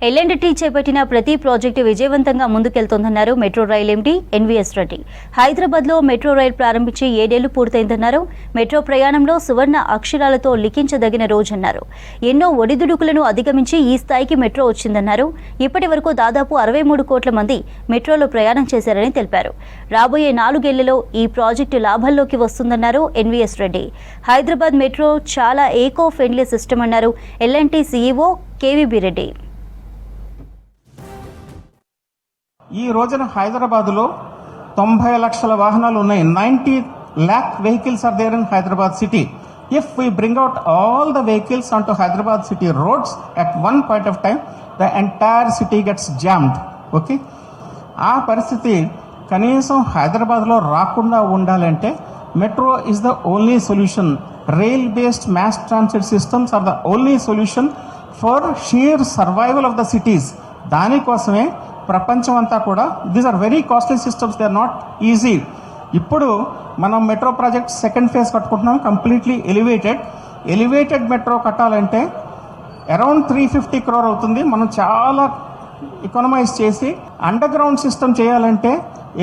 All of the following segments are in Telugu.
ఎల్ఎండ్టీ చేపట్టిన ప్రతి ప్రాజెక్టు విజయవంతంగా ముందుకెళ్తోందన్నారు metro rail MD NVS Reddy. హైదరాబాద్లో మెట్రో రైల్ ప్రారంభించి 7 ఏళ్లు పూర్తయిందన్నారు. మెట్రో ప్రయాణంలో సువర్ణ అక్షరాలతో లిఖించదగిన రోజన్నారు. ఎన్నో ఒడిదుడుకులను అధిగమించి ఈ స్థాయికి మెట్రో వచ్చిందన్నారు. ఇప్పటి వరకు దాదాపు 63 కోట్ల మంది మెట్రోలో ప్రయాణం చేశారని తెలిపారు. రాబోయే 4 ఏళ్లలో ఈ ప్రాజెక్టు లాభాల్లోకి వస్తుందన్నారు ఎన్వీఎస్ రెడ్డి. హైదరాబాద్ మెట్రో చాలా ఏకో ఫ్రెండ్లీ సిస్టమ్ అన్నారు ఎల్ఎండ్టీ సీఈఓ కేవీబీ రెడ్డి. ఈ రోజున హైదరాబాద్లో 90 లక్షల వాహనాలు ఉన్నాయి. 90 lakh vehicles are there in Hyderabad city. If we bring out all the vehicles onto Hyderabad city roads at one point of time, the entire city gets jammed. Okay? ఆ పరిస్థితి కనీసం హైదరాబాద్లో రాకుండా ఉండాలంటే metro is the only solution. Rail based mass transit systems are the only solution for sheer survival of the cities. దానికోసమే ప్రపంచం అంతా కూడా these are very costly systems, they are not easy. ఇప్పుడు మనం మెట్రో ప్రాజెక్ట్ సెకండ్ ఫేజ్ కట్టుకుంటున్నాం, కంప్లీట్లీ ఎలివేటెడ్ మెట్రో కట్టాలంటే అరౌండ్ 350 crore అవుతుంది. మనం చాలా ఎకనమైజ్ చేసి అండర్ గ్రౌండ్ సిస్టమ్ చేయాలంటే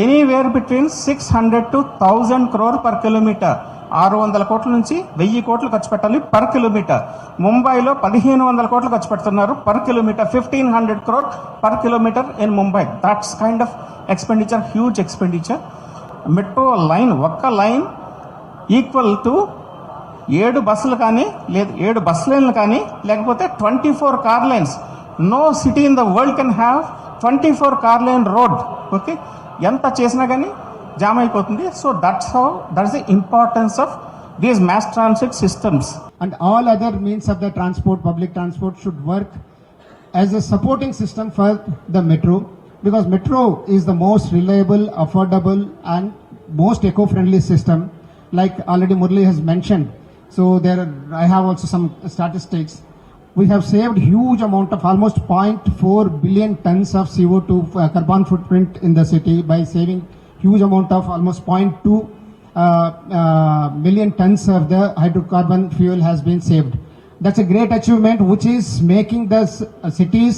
anywhere between 600 to 1000 crore per kilometre. 600 కోట్ల నుంచి 1000 కోట్లు ఖర్చు పెట్టాలి పర్ కిలోమీటర్. ముంబైలో 1500 కోట్లు ఖర్చు పెడుతున్నారు per kilometre. 1500 crore per kilometre in Mumbai. That's kind of expenditure, huge expenditure. Metro line, ఒక్క లైన్ ఈక్వల్ టు 7 బస్సులు కానీ, లేదు 7 బస్ లైన్లు కానీ, లేకపోతే 24 car lines. No city in the world can have 24 car line road. Okay, ఎంత చేసినా కానీ జామ్ అయిపోతుంది. So that's the importance of these mass transit systems. And all other means of the transport, public transport, should work as a supporting system for the metro, because metro is the most reliable, affordable and most eco-friendly system, like already Murli has mentioned. So I have also some statistics. We have saved huge amount of almost 0.4 billion tons of CO2 carbon footprint in the city by saving huge amount of almost 0.2 million tons of the hydrocarbon fuel has been saved. That's a great achievement which is making the cities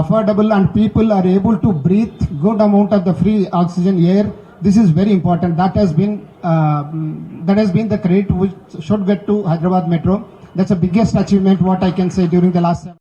affordable and people are able to breathe good amount of the free oxygen air. This is very important. That has been the credit which should get to Hyderabad Metro. That's the biggest achievement what I can say during the last 7